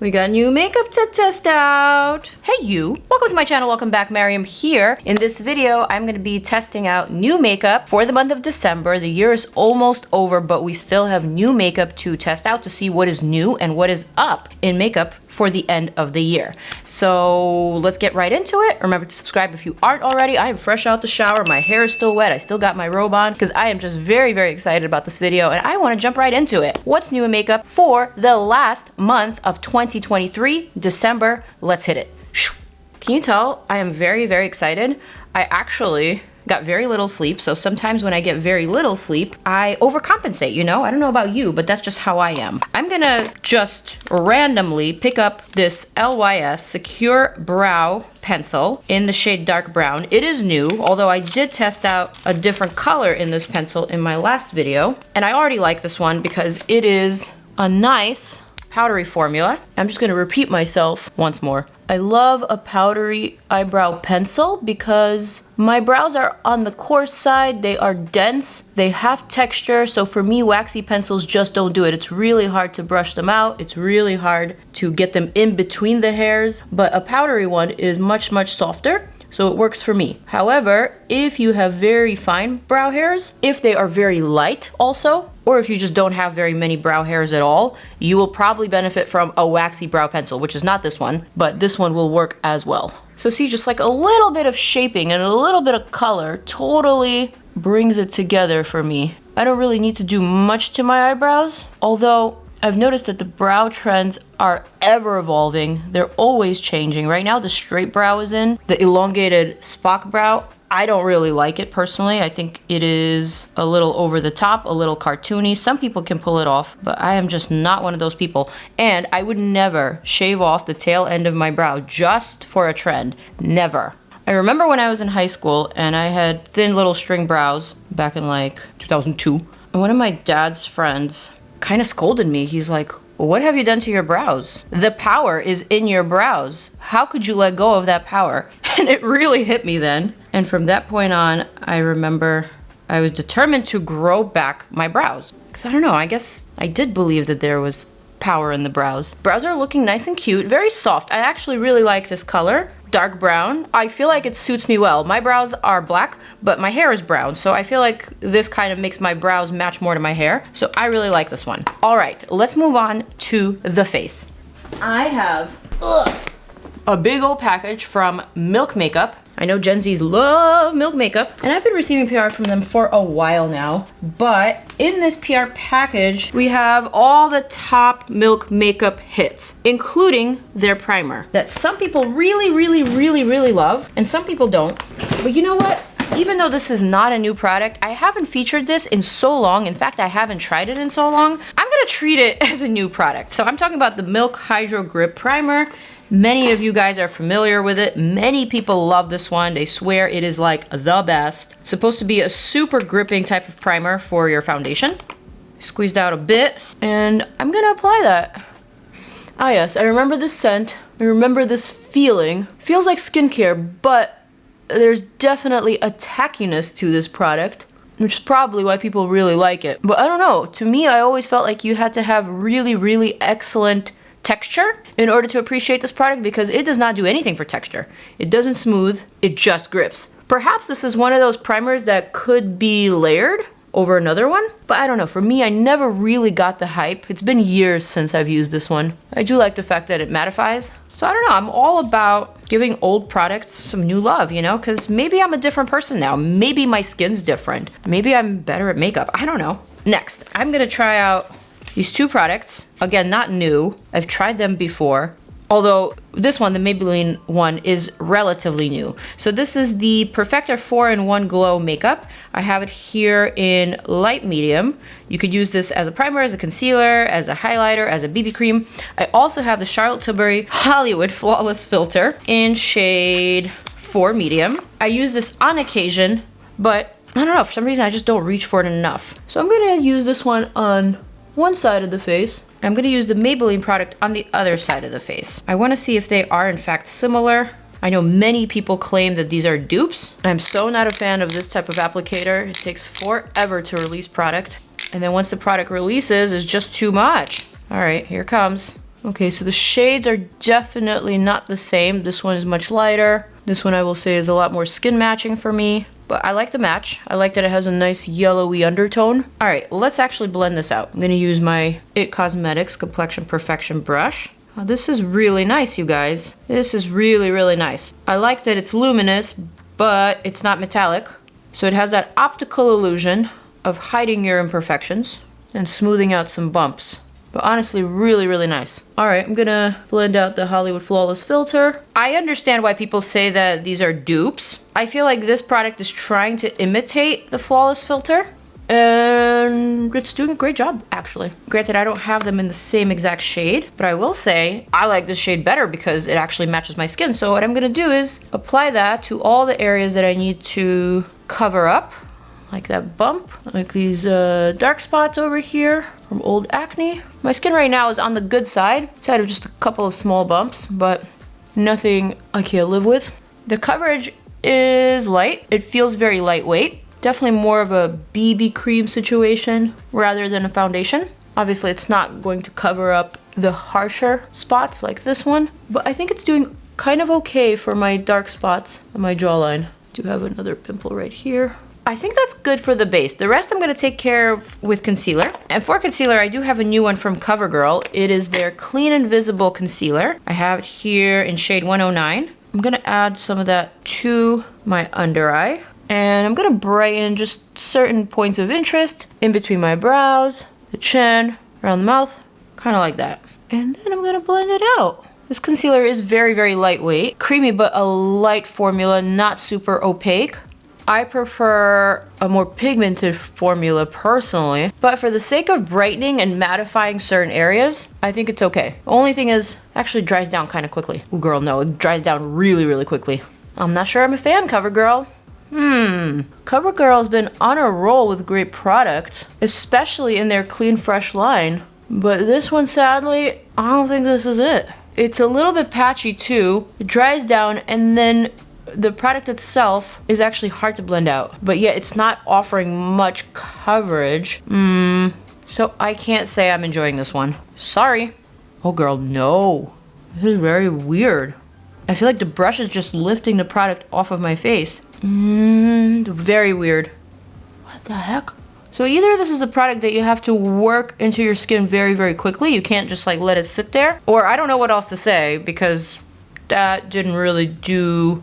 We got new makeup to test out. Hey you, welcome to my channel, welcome back, Maryam here. In this video, I'm gonna be testing out new makeup for the month of December. The year is almost over, but we still have new makeup to test out to see what is new and what is up in makeup for the end of the year. So let's get right into it. Remember to subscribe if you aren't already. I am fresh out the shower, my hair is still wet, I still got my robe on because I am just very, very excited about this video and I wanna jump right into it. What's new in makeup for the last month of 2023, December? Let's hit it. Can you tell I am very, very excited? I actually got very little sleep, so sometimes when I get very little sleep, I overcompensate, you know? I don't know about you, but that's just how I am. I'm gonna just randomly pick up this LYS Secure Brow Pencil in the shade Dark Brown. It is new, although I did test out a different color in this pencil in my last video, and I already like this one because it is a nice powdery formula. I'm just gonna repeat myself once more. I love a powdery eyebrow pencil because my brows are on the coarse side, they are dense, they have texture, so for me waxy pencils just don't do it. It's really hard to brush them out, it's really hard to get them in between the hairs, but a powdery one is much, much softer. So it works for me. However, if you have very fine brow hairs, if they are very light also, or if you just don't have very many brow hairs at all, you will probably benefit from a waxy brow pencil, which is not this one, but this one will work as well. So see, just like a little bit of shaping and a little bit of color totally brings it together for me. I don't really need to do much to my eyebrows, although I've noticed that the brow trends are ever evolving. They're always changing. Right now, the straight brow is in. The elongated Spock brow, I don't really like it personally. I think it is a little over the top, a little cartoony. Some people can pull it off, but I am just not one of those people. And I would never shave off the tail end of my brow just for a trend. Never. I remember when I was in high school and I had thin little string brows back in like 2002. And one of my dad's friends kind of scolded me. He's like, what have you done to your brows? The power is in your brows. How could you let go of that power? And it really hit me then. And from that point on, I remember I was determined to grow back my brows. Because I don't know, I guess I did believe that there was power in the brows. Brows are looking nice and cute, very soft. I actually really like this color. Dark brown. I feel like it suits me well. My brows are black, but my hair is brown, so I feel like this kind of makes my brows match more to my hair. So I really like this one. All right, let's move on to the face. I have a big old package from Milk Makeup. I know Gen Zs love Milk Makeup, and I've been receiving PR from them for a while now. But in this PR package, we have all the top Milk Makeup hits, including their primer that some people really, really, really, really love, and some people don't. But you know what? Even though this is not a new product, I haven't featured this in so long. In fact, I haven't tried it in so long. I'm gonna treat it as a new product. So I'm talking about the Milk Hydrogrip Primer. Many of you guys are familiar with it. Many people love this one. They swear it is like the best. It's supposed to be a super gripping type of primer for your foundation. Squeezed out a bit, and I'm gonna apply that. Ah yes, I remember this scent. I remember this feeling. Feels like skincare, but there's definitely a tackiness to this product, which is probably why people really like it. But I don't know, to me, I always felt like you had to have really, really excellent texture in order to appreciate this product because it does not do anything for texture. It doesn't smooth, it just grips. Perhaps this is one of those primers that could be layered over another one, but I don't know. For me, I never really got the hype. It's been years since I've used this one. I do like the fact that it mattifies. So I don't know, I'm all about giving old products some new love, you know, because maybe I'm a different person now. Maybe my skin's different. Maybe I'm better at makeup. I don't know. Next, I'm gonna try out these two products. Again, not new. I've tried them before. Although this one, the Maybelline one, is relatively new. So this is the Perfector 4-in-1 Glow Makeup. I have it here in light medium. You could use this as a primer, as a concealer, as a highlighter, as a BB cream. I also have the Charlotte Tilbury Hollywood Flawless Filter in shade 4 medium. I use this on occasion, but I don't know, for some reason I just don't reach for it enough. So I'm gonna use this one on one side of the face. I'm gonna use the Maybelline product on the other side of the face. I wanna see if they are in fact similar. I know many people claim that these are dupes. I'm so not a fan of this type of applicator. It takes forever to release product. And then once the product releases, it's just too much. All right, here comes. Okay, so the shades are definitely not the same. This one is much lighter. This one I will say is a lot more skin matching for me. But I like the match. I like that it has a nice yellowy undertone. All right, let's actually blend this out. I'm gonna use my IT Cosmetics Complexion Perfection brush. Oh, this is really nice, you guys. This is really, really nice. I like that it's luminous, but it's not metallic. So it has that optical illusion of hiding your imperfections and smoothing out some bumps. But honestly, really, really nice. All right, I'm gonna blend out the Hollywood Flawless filter. I understand why people say that these are dupes. I feel like this product is trying to imitate the Flawless filter, and it's doing a great job, actually. Granted, I don't have them in the same exact shade, but I will say I like this shade better because it actually matches my skin. So what I'm gonna do is apply that to all the areas that I need to cover up, like that bump, like these dark spots over here from old acne. My skin right now is on the good side of just a couple of small bumps, but nothing I can't live with. The coverage is light. It feels very lightweight. Definitely more of a BB cream situation rather than a foundation. Obviously, it's not going to cover up the harsher spots like this one, but I think it's doing kind of okay for my dark spots on my jawline. I do have another pimple right here. I think that's good for the base. The rest I'm going to take care of with concealer. And for concealer, I do have a new one from CoverGirl. It is their Clean Invisible Concealer. I have it here in shade 109. I'm going to add some of that to my under eye. And I'm going to brighten just certain points of interest in between my brows, the chin, around the mouth, kind of like that. And then I'm going to blend it out. This concealer is very, very lightweight. Creamy, but a light formula, not super opaque. I prefer a more pigmented formula personally, but for the sake of brightening and mattifying certain areas, I think it's okay. The only thing is, it actually dries down kind of quickly. Ooh, girl, no, it dries down really, really quickly. I'm not sure I'm a fan, CoverGirl. CoverGirl has been on a roll with great products, especially in their Clean Fresh line. But this one, sadly, I don't think this is it. It's a little bit patchy too. It dries down, and then the product itself is actually hard to blend out, but yet it's not offering much coverage. So I can't say I'm enjoying this one. Sorry. Oh girl, no. This is very weird. I feel like the brush is just lifting the product off of my face. Very weird. What the heck? So either this is a product that you have to work into your skin very, very quickly. You can't just like let it sit there. Or I don't know what else to say because that didn't really do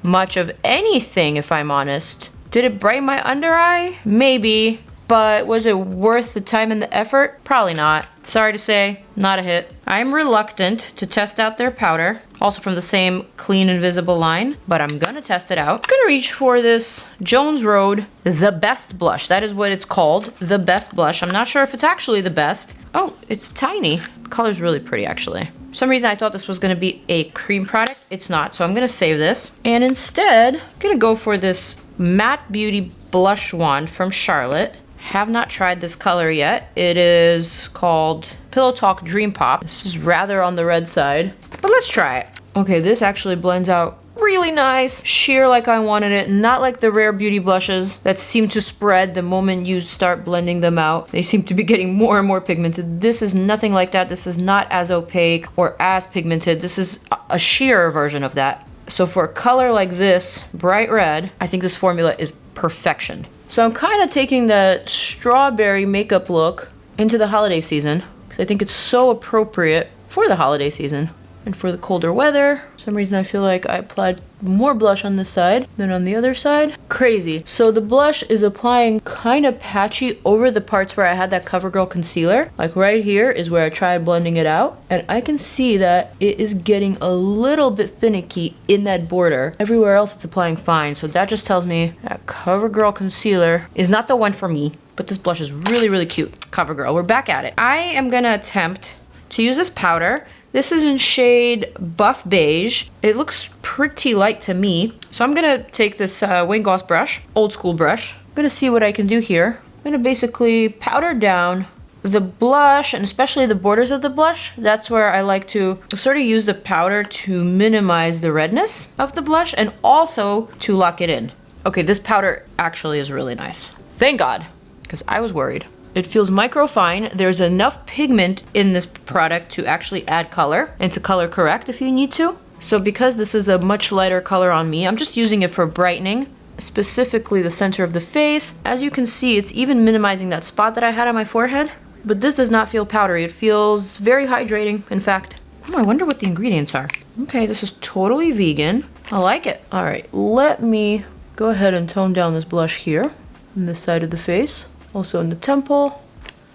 much of anything, if I'm honest. Did it brighten my under eye? Maybe. But was it worth the time and the effort? Probably not. Sorry to say, not a hit. I'm reluctant to test out their powder, also from the same Clean Invisible line, but I'm gonna test it out. I'm gonna reach for this Jones Road The Best Blush. That is what it's called, The Best Blush. I'm not sure if it's actually the best. Oh, it's tiny. The color's really pretty, actually. For some reason I thought this was gonna be a cream product. It's not, so I'm gonna save this. And instead, I'm gonna go for this Matte Beauty Blush Wand from Charlotte. Have not tried this color yet. It is called Pillow Talk Dream Pop. This is rather on the red side, but let's try it. Okay, this actually blends out really nice, sheer like I wanted it, not like the Rare Beauty blushes that seem to spread the moment you start blending them out. They seem to be getting more and more pigmented. This is nothing like that. This is not as opaque or as pigmented. This is a sheer version of that. So for a color like this, bright red, I think this formula is perfection. So I'm kind of taking that strawberry makeup look into the holiday season because I think it's so appropriate for the holiday season and for the colder weather. For some reason I feel like I applied more blush on this side than on the other side. Crazy. So the blush is applying kind of patchy over the parts where I had that CoverGirl concealer. Like right here is where I tried blending it out. And I can see that it is getting a little bit finicky in that border. Everywhere else it's applying fine. So that just tells me that CoverGirl concealer is not the one for me. But this blush is really, really cute. CoverGirl, we're back at it. I am gonna attempt to use this powder. This is in shade Buff Beige. It looks pretty light to me. So I'm gonna take this Wayne Goss brush, old school brush. I'm gonna see what I can do here. I'm gonna basically powder down the blush, and especially the borders of the blush. That's where I like to sort of use the powder to minimize the redness of the blush and also to lock it in. Okay, this powder actually is really nice. Thank God, because I was worried. It feels micro fine. There's enough pigment in this product to actually add color and to color correct if you need to. So because this is a much lighter color on me, I'm just using it for brightening, specifically the center of the face. As you can see, it's even minimizing that spot that I had on my forehead. But this does not feel powdery. It feels very hydrating, in fact. Oh, I wonder what the ingredients are. Okay, this is totally vegan. I like it. All right, let me go ahead and tone down this blush here on this side of the face. Also in the temple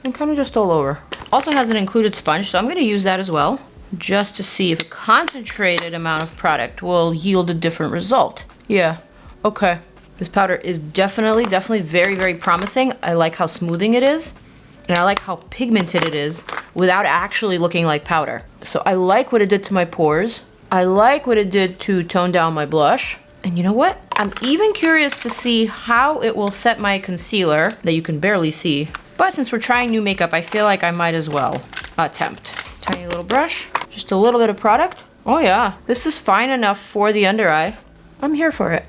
and kind of just all over. Also has an included sponge, so I'm going to use that as well, just to see if a concentrated amount of product will yield a different result. Yeah, okay. This powder is definitely very, very promising. I like how smoothing it is, and I like how pigmented it is without actually looking like powder. So I like what it did to my pores. I like what it did to tone down my blush. And you know what? I'm even curious to see how it will set my concealer that you can barely see. But since we're trying new makeup, I feel like I might as well attempt. Tiny little brush, just a little bit of product. Oh yeah, this is fine enough for the under eye. I'm here for it.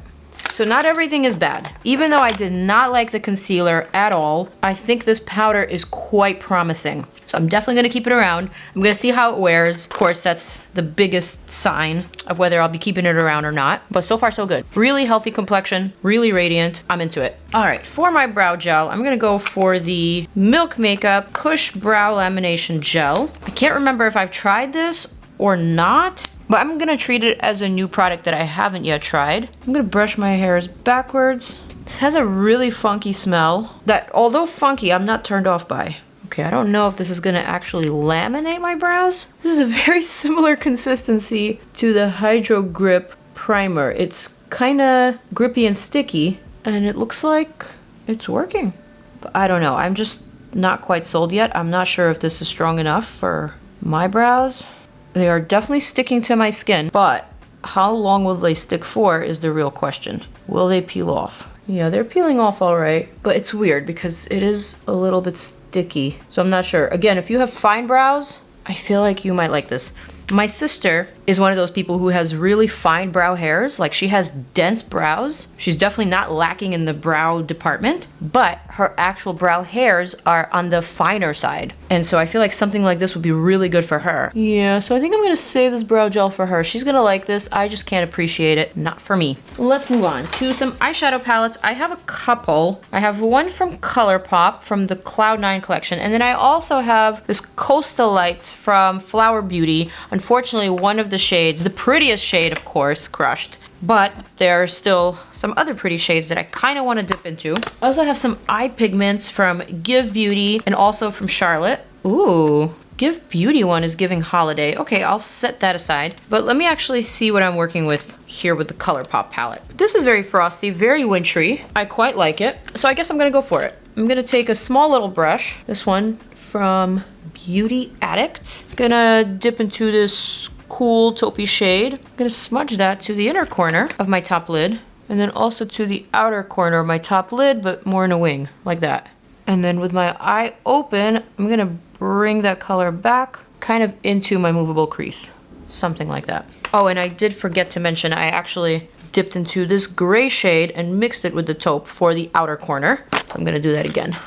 So not everything is bad. Even though I did not like the concealer at all, I think this powder is quite promising. So I'm definitely gonna keep it around. I'm gonna see how it wears. Of course, that's the biggest sign of whether I'll be keeping it around or not. But so far so good. Really healthy complexion, really radiant. I'm into it. All right, for my brow gel, I'm gonna go for the Milk Makeup Kush Brow Lamination Gel. I can't remember if I've tried this or not, but I'm gonna treat it as a new product that I haven't yet tried. I'm gonna brush my hairs backwards. This has a really funky smell that, although funky, I'm not turned off by. Okay, I don't know if this is gonna actually laminate my brows. This is a very similar consistency to the Hydrogrip Primer. It's kinda grippy and sticky, and it looks like it's working. But I don't know, I'm just not quite sold yet. I'm not sure if this is strong enough for my brows. They are definitely sticking to my skin, but how long will they stick for is the real question. Will they peel off? Yeah, they're peeling off all right, but it's weird because it is a little bit sticky. So I'm not sure. Again, if you have fine brows, I feel like you might like this. My sister is one of those people who has really fine brow hairs. Like, she has dense brows. She's definitely not lacking in the brow department, but her actual brow hairs are on the finer side. And so I feel like something like this would be really good for her. Yeah, so I think I'm gonna save this brow gel for her. She's gonna like this. I just can't appreciate it. Not for me. Let's move on to some eyeshadow palettes. I have a couple. I have one from ColourPop from the Cloud 9 collection. And then I also have this Coastal Lights from Flower Beauty. Unfortunately, one of the shades, the prettiest shade, of course, crushed. But there are still some other pretty shades that I kind of want to dip into. I also have some eye pigments from Give Beauty and also from Charlotte. Ooh, Give Beauty one is giving holiday. Okay, I'll set that aside. But let me actually see what I'm working with here with the ColourPop palette. This is very frosty, very wintry. I quite like it. So I guess I'm gonna go for it. I'm gonna take a small little brush, this one from Beauty Addicts. Gonna dip into this cool taupey shade. I'm gonna smudge that to the inner corner of my top lid, and then also to the outer corner of my top lid, but more in a wing, like that. And then with my eye open, I'm gonna bring that color back kind of into my movable crease. Something like that. Oh, and I did forget to mention, I actually dipped into this gray shade and mixed it with the taupe for the outer corner. So I'm gonna do that again.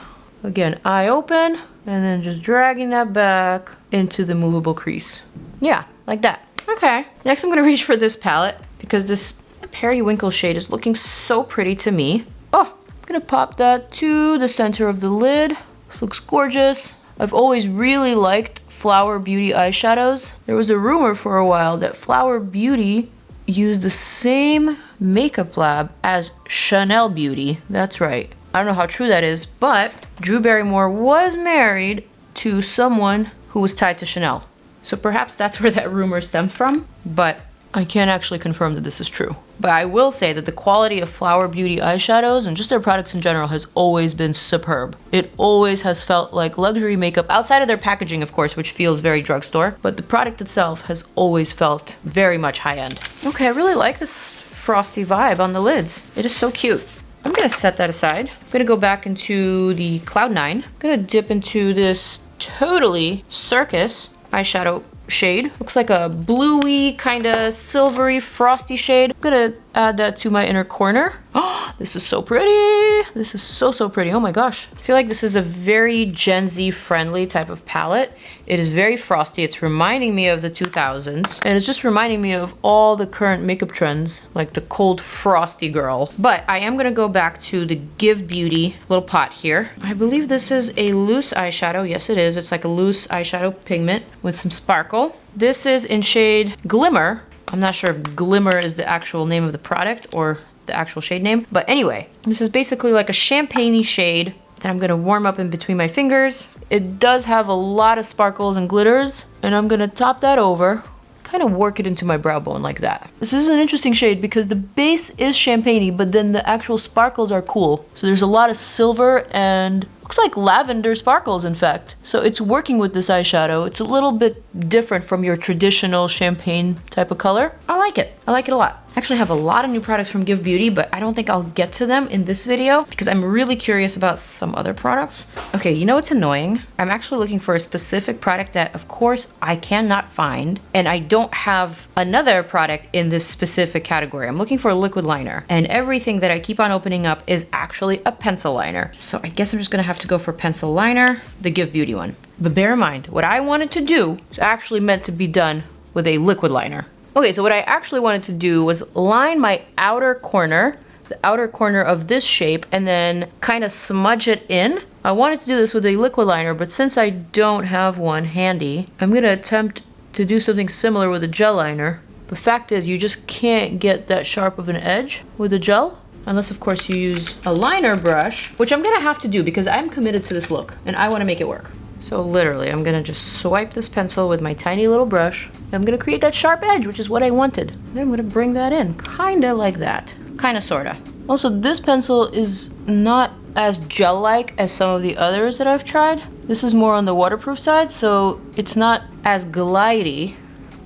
Again, eye open, and then just dragging that back into the movable crease. Yeah, like that. Okay, next I'm gonna reach for this palette because this Periwinkle shade is looking so pretty to me. Oh, I'm gonna pop that to the center of the lid. This looks gorgeous. I've always really liked Flower Beauty eyeshadows. There was a rumor for a while that Flower Beauty used the same makeup lab as Chanel Beauty. That's right. I don't know how true that is, but Drew Barrymore was married to someone who was tied to Chanel. So perhaps that's where that rumor stemmed from, but I can't actually confirm that this is true. But I will say that the quality of Flower Beauty eyeshadows and just their products in general has always been superb. It always has felt like luxury makeup, outside of their packaging, of course, which feels very drugstore, but the product itself has always felt very much high-end. Okay, I really like this frosty vibe on the lids. It is so cute. I'm gonna set that aside. I'm gonna go back into the Cloud 9. I'm gonna dip into this Totally Circus eyeshadow shade. Looks like a bluey, kind of silvery, frosty shade. I'm gonna add that to my inner corner. Oh, This is so pretty. This is so, so pretty. Oh my gosh. I feel like this is a very Gen Z friendly type of palette. It is very frosty. It's reminding me of the 2000s. And it's just reminding me of all the current makeup trends, like the cold frosty girl. But I am gonna go back to the Give Beauty little pot here. I believe this is a loose eyeshadow. Yes, it is. It's like a loose eyeshadow pigment with some sparkle. This is in shade Glimmer. I'm not sure if Glimmer is the actual name of the product or the actual shade name. But anyway, this is basically like a champagne-y shade that I'm gonna warm up in between my fingers. It does have a lot of sparkles and glitters, and I'm gonna top that over, kind of work it into my brow bone like that. This is an interesting shade because the base is champagne-y, but then the actual sparkles are cool. So there's a lot of silver and looks like lavender sparkles, in fact. So it's working with this eyeshadow. It's a little bit different from your traditional champagne type of color. I like it. I like it a lot. I actually have a lot of new products from Give Beauty, but I don't think I'll get to them in this video because I'm really curious about some other products. Okay, you know what's annoying? I'm actually looking for a specific product that, of course, I cannot find, and I don't have another product in this specific category. I'm looking for a liquid liner, and everything that I keep on opening up is actually a pencil liner. So I guess I'm just gonna have to go for pencil liner, the Give Beauty one. But bear in mind, what I wanted to do is actually meant to be done with a liquid liner. Okay, so what I actually wanted to do was line my outer corner, the outer corner of this shape, and then kind of smudge it in. I wanted to do this with a liquid liner, but since I don't have one handy, I'm gonna attempt to do something similar with a gel liner. The fact is, you just can't get that sharp of an edge with a gel, unless of course you use a liner brush, which I'm gonna have to do because I'm committed to this look, and I wanna make it work. So literally, I'm gonna just swipe this pencil with my tiny little brush. I'm gonna create that sharp edge, which is what I wanted. Then I'm gonna bring that in, kinda like that. Kinda, sorta. Also, this pencil is not as gel-like as some of the others that I've tried. This is more on the waterproof side, so it's not as glidey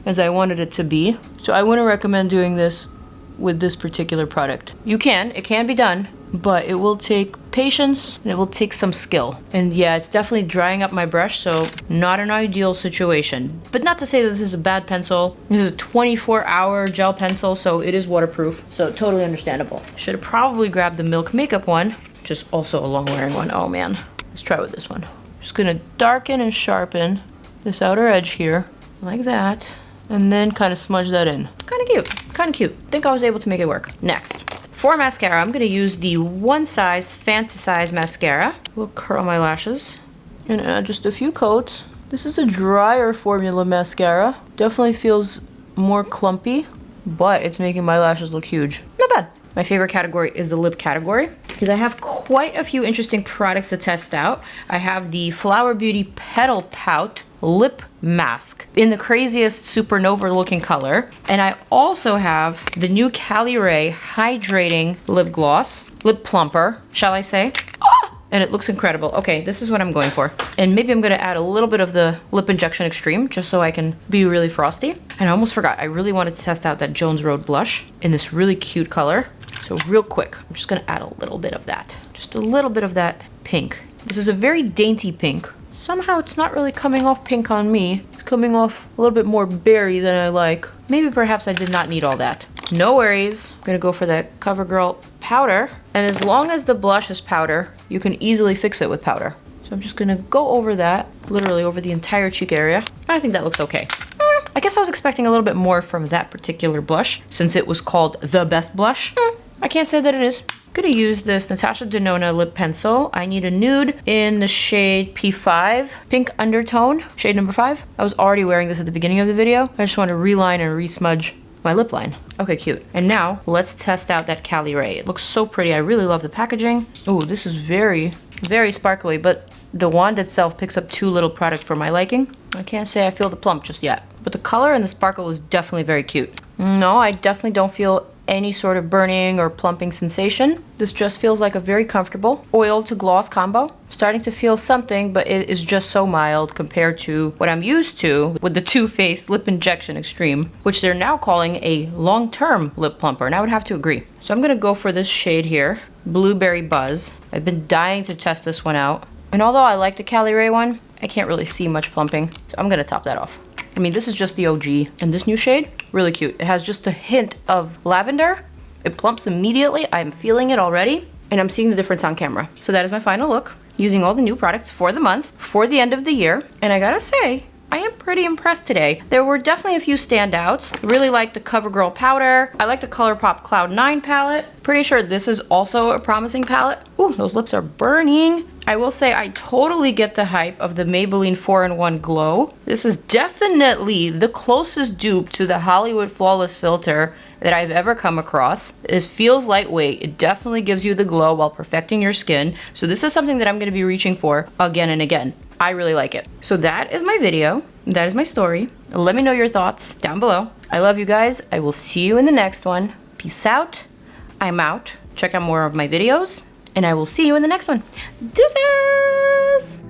as I wanted it to be. So I wouldn't recommend doing this with this particular product. You can, it can be done, but it will take patience and it will take some skill. And yeah, it's definitely drying up my brush, so not an ideal situation. But not to say that this is a bad pencil. This is a 24-hour gel pencil, so it is waterproof, so totally understandable. Should have probably grabbed the Milk Makeup one, which is also a long-wearing one. Oh man, let's try with this one. Just gonna darken and sharpen this outer edge here, like that, and then kind of smudge that in. Kind of cute, kind of cute. I think I was able to make it work. Next. For mascara, I'm gonna use the One Size Fantasize Mascara. We'll curl my lashes and add just a few coats. This is a drier formula mascara. Definitely feels more clumpy, but it's making my lashes look huge. Not bad. My favorite category is the lip category because I have quite a few interesting products to test out. I have the Flower Beauty Petal Pout Lip Mask in the craziest supernova looking color. And I also have the new CALIRAY Hydrating Lip Gloss, Lip Plumper, shall I say. And it looks incredible. Okay, this is what I'm going for. And maybe I'm gonna add a little bit of the Lip Injection Extreme just so I can be really frosty. And I almost forgot, I really wanted to test out that Jones Road blush in this really cute color. So real quick, I'm just gonna add a little bit of that. Just a little bit of that pink. This is a very dainty pink. Somehow it's not really coming off pink on me. It's coming off a little bit more berry than I like. Maybe perhaps I did not need all that. No worries. I'm gonna go for that CoverGirl powder. And as long as the blush is powder, you can easily fix it with powder. So I'm just gonna go over that, literally over the entire cheek area. I think that looks okay. I guess I was expecting a little bit more from that particular blush since it was called the best blush. I can't say that it is. I'm gonna use this NATASHA DENONA lip pencil. I need a nude in the shade P5, pink undertone, shade number 5. I was already wearing this at the beginning of the video. I just want to reline and resmudge my lip line. Okay, cute. And now let's test out that CALIRAY. It looks so pretty. I really love the packaging. Oh, this is very, very sparkly, but the wand itself picks up too little product for my liking. I can't say I feel the plump just yet, but the color and the sparkle is definitely very cute. No, I definitely don't feel any sort of burning or plumping sensation. This just feels like a very comfortable oil to gloss combo. Starting to feel something, but it is just so mild compared to what I'm used to with the Too Faced Lip Injection Extreme, which they're now calling a long-term lip plumper, and I would have to agree. So I'm gonna go for this shade here, Blueberry Buzz. I've been dying to test this one out, and although I like the CALIRAY one, I can't really see much plumping, so I'm gonna top that off. I mean, this is just the OG, and this new shade, really cute. It has just a hint of lavender It plumps immediately. I'm feeling it already, and I'm seeing the difference on camera. So that is my final look, using all the new products for the month, for the end of the year. And I gotta say, I am pretty impressed today. There were definitely a few standouts. I really like the CoverGirl powder. I like the ColourPop Cloud 9 palette. Pretty sure this is also a promising palette. Ooh, those lips are burning. I will say I totally get the hype of the Maybelline 4-in-1 Glow. This is definitely the closest dupe to the Hollywood Flawless filter that I've ever come across. It feels lightweight. It definitely gives you the glow while perfecting your skin. So this is something that I'm going to be reaching for again and again. I really like it. So that is my video. That is my story. Let me know your thoughts down below. I love you guys. I will see you in the next one. Peace out. I'm out. Check out more of my videos, and I will see you in the next one. Deuces!